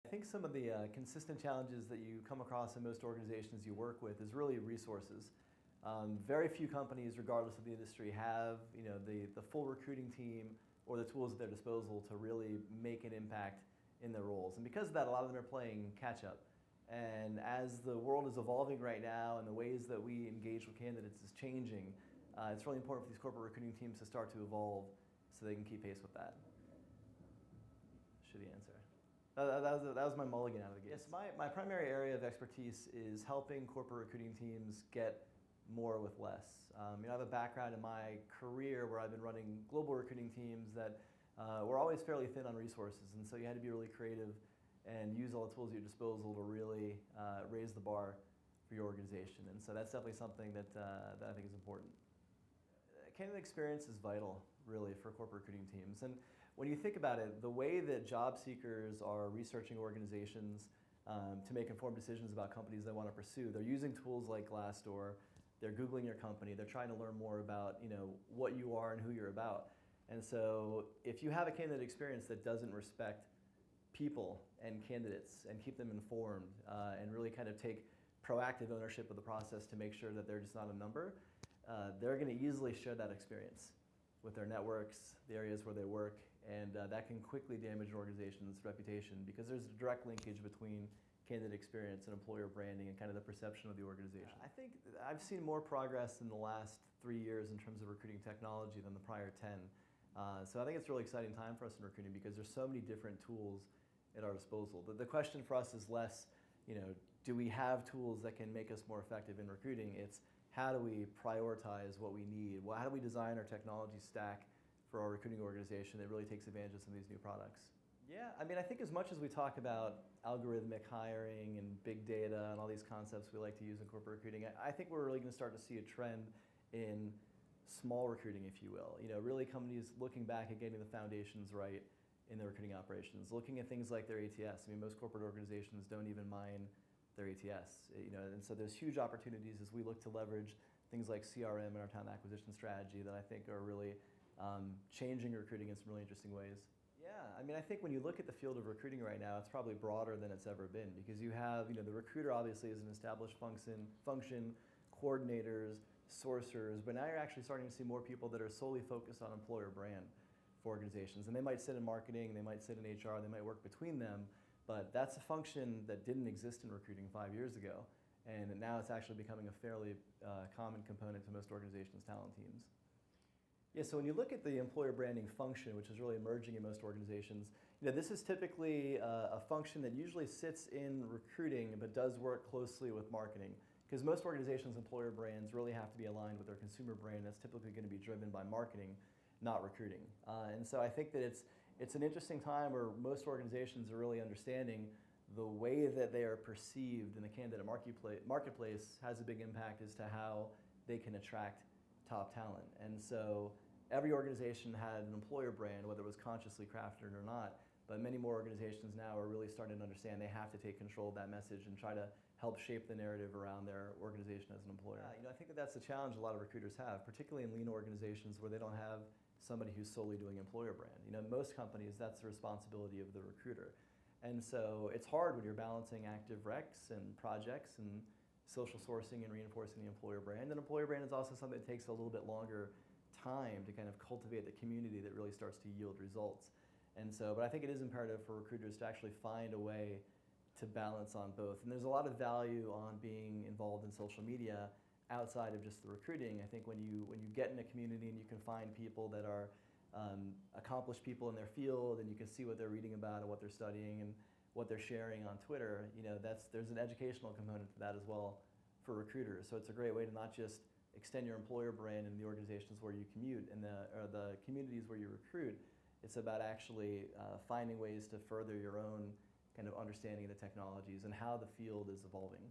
I think some of the consistent challenges that you come across in most organizations you work with is really resources. Very few companies, regardless of the industry, have the full recruiting team or the tools at their disposal to really make an impact in their roles. And because of that, a lot of them are playing catch up. And as the world is evolving right now and the ways that we engage with candidates is changing, it's really important for these corporate recruiting teams to start to evolve so they can keep pace with that. Shitty answer. That was my mulligan out of the gate. Yes, my primary area of expertise is helping corporate recruiting teams get more with less. I have a background in my career where I've been running global recruiting teams that were always fairly thin on resources, and so you had to be really creative and use all the tools at your disposal to really raise the bar for your organization. And so that's definitely something that I think is important. Candidate experience is vital, really, for corporate recruiting teams. And when you think about it, the way that job seekers are researching organizations to make informed decisions about companies they want to pursue, they're using tools like Glassdoor, they're Googling your company, they're trying to learn more about what you are and who you're about. And so if you have a candidate experience that doesn't respect people and candidates and keep them informed and really kind of take proactive ownership of the process to make sure that they're just not a number, they're going to easily share that experience with their networks, the areas where they work, and that can quickly damage an organization's reputation because there's a direct linkage between candidate experience and employer branding and kind of the perception of the organization. I think I've seen more progress in the last 3 years in terms of recruiting technology than the prior 10. So I think it's a really exciting time for us in recruiting because there's so many different tools at our disposal. The question for us is less, do we have tools that can make us more effective in recruiting? It's how do we prioritize what we need? How do we design our technology stack for our recruiting organization that really takes advantage of some of these new products? Yeah, I think as much as we talk about algorithmic hiring and big data and all these concepts we like to use in corporate recruiting, I think we're really going to start to see a trend in small recruiting, if you will. Really companies looking back at getting the foundations right in their recruiting operations, looking at things like their ATS. Most corporate organizations don't even mine their ATS. And so there's huge opportunities as we look to leverage things like CRM and our talent acquisition strategy that I think are really changing recruiting in some really interesting ways. Yeah, I think when you look at the field of recruiting right now, it's probably broader than it's ever been because you have, the recruiter obviously is an established function, coordinators, sourcers, but now you're actually starting to see more people that are solely focused on employer brand for organizations. And they might sit in marketing, they might sit in HR, they might work between them, but that's a function that didn't exist in recruiting 5 years ago. And now it's actually becoming a fairly common component to most organizations' talent teams. Yeah, so when you look at the employer branding function, which is really emerging in most organizations, this is typically a function that usually sits in recruiting but does work closely with marketing. Because most organizations' employer brands really have to be aligned with their consumer brand that's typically going to be driven by marketing, not recruiting. And so I think that it's an interesting time where most organizations are really understanding the way that they are perceived in the candidate marketplace has a big impact as to how they can attract top talent. And so every organization had an employer brand, whether it was consciously crafted or not, but many more organizations now are really starting to understand they have to take control of that message and try to help shape the narrative around their organization as an employer. I think that's the challenge a lot of recruiters have, particularly in lean organizations where they don't have somebody who's solely doing employer brand. Most companies, that's the responsibility of the recruiter. And so it's hard when you're balancing active recs and projects and social sourcing and reinforcing the employer brand. And employer brand is also something that takes a little bit longer time to kind of cultivate the community that really starts to yield results. And so, but I think it is imperative for recruiters to actually find a way to balance on both. And there's a lot of value on being involved in social media outside of just the recruiting. I think when you get in a community and you can find people that are accomplished people in their field and you can see what they're reading about and what they're studying and what they're sharing on Twitter, there's an educational component to that as well for recruiters. So it's a great way to not just extend your employer brand in the organizations where you commute and the communities where you recruit. It's about actually finding ways to further your own kind of understanding of the technologies and how the field is evolving.